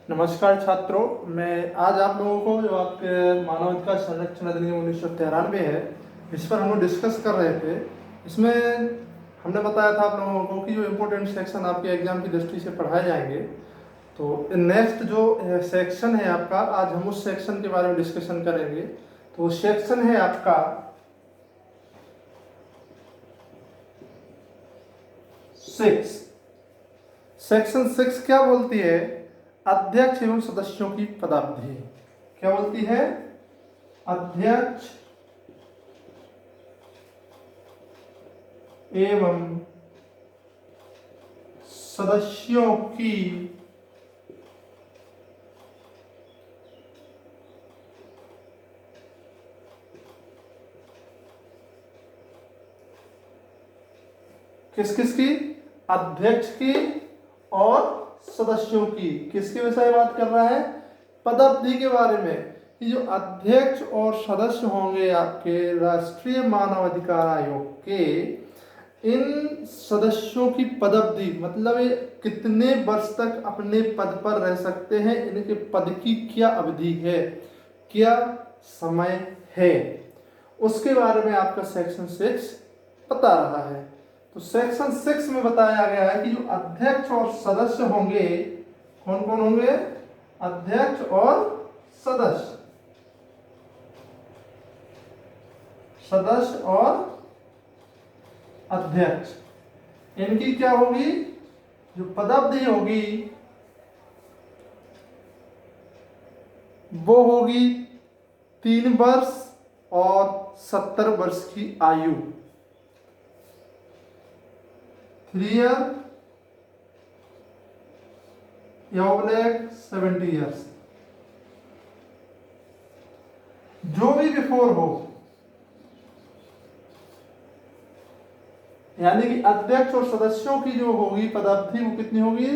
नमस्कार छात्रों, मैं आज आप लोगों को जो आपके मानव अधिकार संरक्षण अधिनियम 1993 है, इस पर हम लोग डिस्कस कर रहे थे। इसमें हमने बताया था आप लोगों को कि जो इम्पोर्टेंट सेक्शन आपके एग्जाम की दृष्टि से पढ़ाए जाएंगे। तो नेक्स्ट जो सेक्शन है आपका, आज हम उस सेक्शन के बारे में डिस्कशन करेंगे। तो सेक्शन है आपका 6। सेक्शन 6 क्या बोलती है? अध्यक्ष एवं सदस्यों की पदावधि। क्या बोलती है? अध्यक्ष एवं सदस्यों की किस किस की? अध्यक्ष की और सदस्यों की। किसके विषय बात कर रहा है? पदावधि के बारे में। कि जो अध्यक्ष और सदस्य होंगे आपके राष्ट्रीय मानव अधिकार आयोग के, इन सदस्यों की पदावधि मतलब ये कितने वर्ष तक अपने पद पर रह सकते हैं, इनके पद की क्या अवधि है, क्या समय है, उसके बारे में आपका सेक्शन 6 बता रहा है। तो सेक्शन 6 में बताया गया है कि जो अध्यक्ष और सदस्य होंगे, कौन कौन होंगे? अध्यक्ष और सदस्य। सदस्य और अध्यक्ष, इनकी क्या होगी? जो पदावधि होगी वो होगी 3 वर्ष और 70 वर्ष की आयु। 3 ईयर या 70 ईयर्स, जो भी बिफोर हो। यानी कि अध्यक्ष और सदस्यों की जो होगी पदावधि वो कितनी होगी?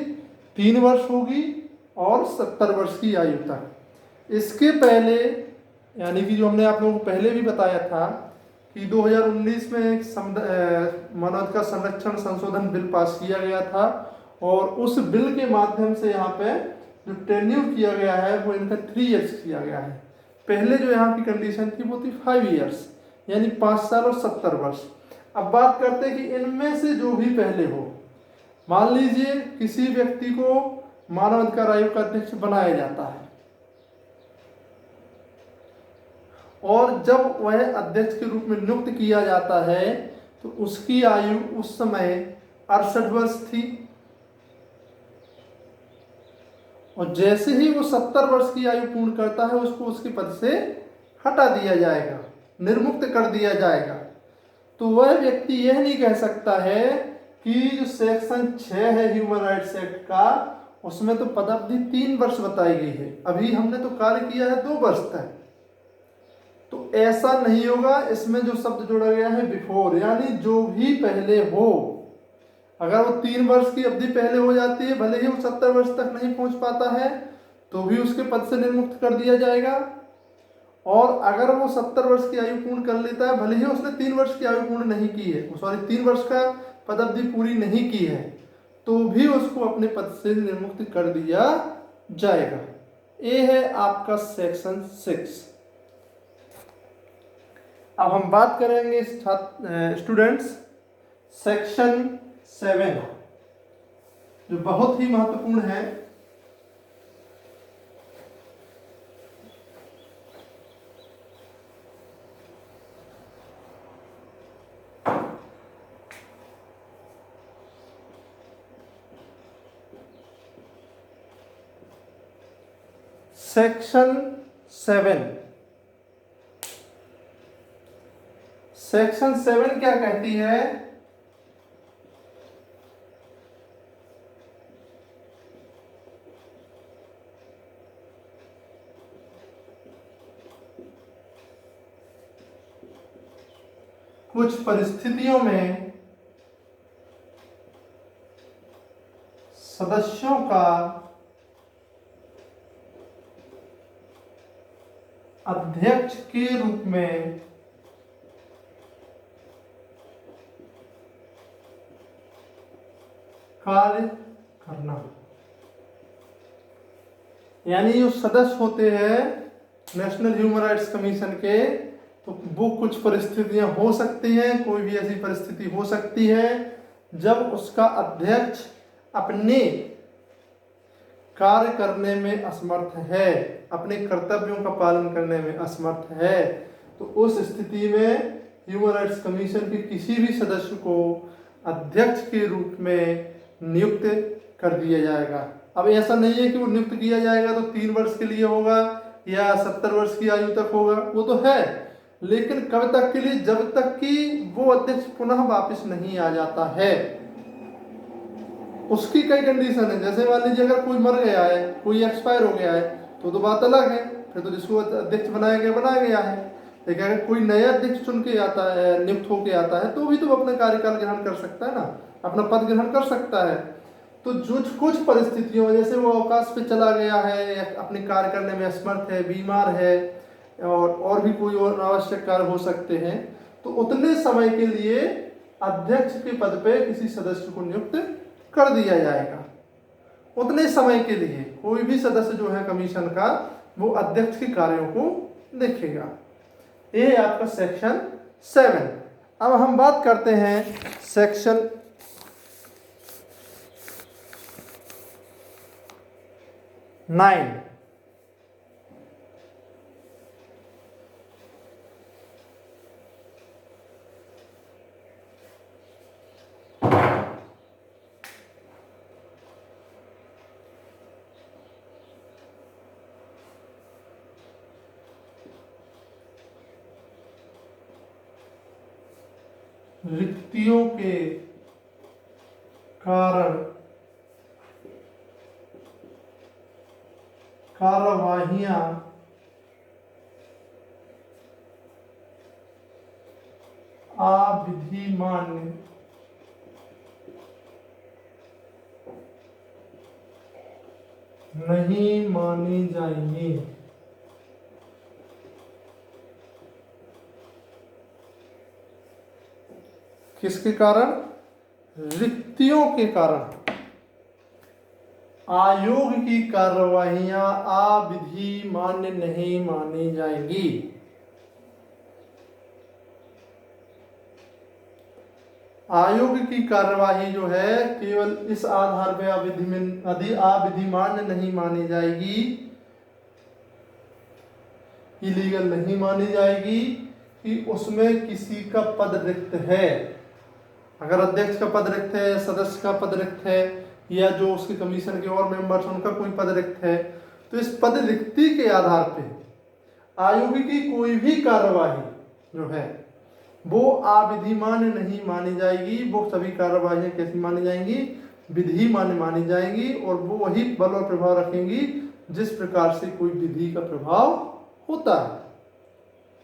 3 वर्ष होगी और 70 वर्ष की आयु तक। इसके पहले, यानी कि जो हमने आप लोगों को पहले भी बताया था कि 2019 में एक मानव अधिकार संरक्षण संशोधन बिल पास किया गया था, और उस बिल के माध्यम से यहाँ पे जो टेन्यूर किया गया है वो इनका 3 ईयर्स किया गया है। पहले जो यहाँ की कंडीशन थी वो थी 5 ईयर्स, यानी 5 साल और 70 वर्ष। अब बात करते हैं कि इनमें से जो भी पहले हो, मान लीजिए किसी व्यक्ति को मानव अधिकार आयोग का अध्यक्ष बनाया जाता है, और जब वह अध्यक्ष के रूप में नियुक्त किया जाता है तो उसकी आयु उस समय 68 वर्ष थी, और जैसे ही वो 70 वर्ष की आयु पूर्ण करता है उसको उसके पद से हटा दिया जाएगा, निर्मुक्त कर दिया जाएगा। तो वह व्यक्ति यह नहीं कह सकता है कि जो सेक्शन 6 है ह्यूमन राइट्स एक्ट का, उसमें तो पदावधि 3 वर्ष बताई गई है, अभी हमने तो कार्य किया है 2 वर्ष तक। तो ऐसा नहीं होगा। इसमें जो शब्द जोड़ा गया है बिफोर, यानी जो भी पहले हो। अगर वो 3 वर्ष की अवधि पहले हो जाती है, भले ही वो 70 वर्ष तक नहीं पहुंच पाता है, तो भी उसके पद से निर्मुक्त कर दिया जाएगा। और अगर वो 70 वर्ष की आयु पूर्ण कर लेता है, भले ही उसने 3 वर्ष की आयु पूर्ण नहीं की है, सॉरी 3 वर्ष का पद अवधि पूरी नहीं की है, तो भी उसको अपने पद से निर्मुक्त कर दिया जाएगा। ये है आपका सेक्शन 6। अब हम बात करेंगे स्टूडेंट्स सेक्शन 7, जो बहुत ही महत्वपूर्ण है। सेक्शन 7, सेक्शन 7 क्या कहती है? कुछ परिस्थितियों में सदस्यों का अध्यक्ष के रूप में कार्य करना। यानी जो सदस्य होते हैं नेशनल ह्यूमन राइट्स कमीशन के, तो वो कुछ परिस्थितियां हो सकती हैं, कोई भी ऐसी परिस्थिति हो सकती है जब उसका अध्यक्ष अपने कार्य करने में असमर्थ है, अपने कर्तव्यों का पालन करने में असमर्थ है, तो उस स्थिति में ह्यूमन राइट्स कमीशन के किसी भी सदस्य को अध्यक्ष के रूप में नियुक्त कर दिया जाएगा। अब ऐसा नहीं है कि वो नियुक्त किया जाएगा तो 3 वर्ष के लिए होगा या 70 वर्ष की आयु तक होगा, वो तो है, लेकिन कब तक के लिए? जब तक कि वो अध्यक्ष पुनः वापस नहीं आ जाता है। उसकी कई कंडीशन है, जैसे मान लीजिए अगर कोई मर गया है, कोई एक्सपायर हो गया है, तो बात अलग है, फिर तो जिसको अध्यक्ष बनाया गया है। लेकिन अगर कोई नया अध्यक्ष चुन के आता है, नियुक्त होके आता है, तो भी तो अपना कार्यकाल ग्रहण कर सकता है ना, अपना पद ग्रहण कर सकता है। तो जो कुछ परिस्थितियों में, जैसे वो अवकाश पे चला गया है, अपने कार्य करने में असमर्थ है, बीमार है, और भी कोई और आवश्यक कार्य हो सकते हैं, तो उतने समय के लिए अध्यक्ष के पद पे किसी सदस्य को नियुक्त कर दिया जाएगा। उतने समय के लिए कोई भी सदस्य जो है कमीशन का, वो अध्यक्ष के कार्यों को देखेगा। ये आपका सेक्शन 7। अब हम बात करते हैं सेक्शन 9। रिक्तियों के कारण कार्यवाहियां अविधिमान्य नहीं मानी जाएंगी। किसके कारण? रिक्तियों के कारण आयोग की कार्यवाहियां अविधि मान्य नहीं मानी जाएंगी। आयोग की कार्यवाही जो है केवल इस आधार पर अविधि मान्य नहीं मानी जाएगी, इलीगल नहीं मानी जाएगी कि उसमें किसी का पद रिक्त है। अगर अध्यक्ष का पद रिक्त है, सदस्य का पद रिक्त है, या जो उसके कमीशन के और मेंबर्स उनका कोई पद रिक्त है, तो इस पद रिक्ति के आधार पे आयोग की कोई भी कार्यवाही जो है वो अविधिमान्य नहीं मानी जाएगी। वो सभी कार्यवाही कैसी मानी जाएंगी? विधि मान्य मानी जाएंगी, और वो वही बल और प्रभाव रखेंगी जिस प्रकार से कोई विधि का प्रभाव होता है।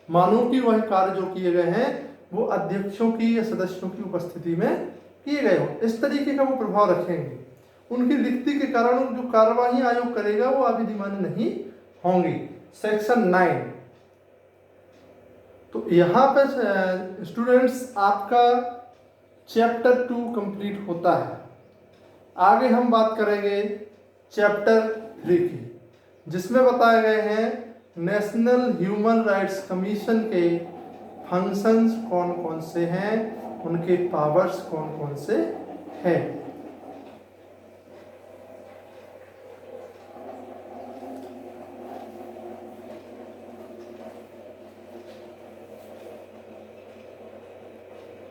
मानो कि वह कार्य जो किए गए हैं वो अध्यक्षों की या सदस्यों की उपस्थिति में किए गए हो, इस तरीके का वो प्रभाव रखेंगे। उनकी रिक्ति के कारण जो कार्यवाही आयोग करेगा वो अविधिमान्य नहीं होंगी। सेक्शन 9। तो यहाँ पे स्टूडेंट्स आपका चैप्टर 2 कंप्लीट होता है। आगे हम बात करेंगे चैप्टर 3 की, जिसमें बताए गए हैं नेशनल ह्यूमन राइट्स कमीशन के फंक्शंस कौन कौन से हैं, उनके पावर्स कौन कौन से हैं।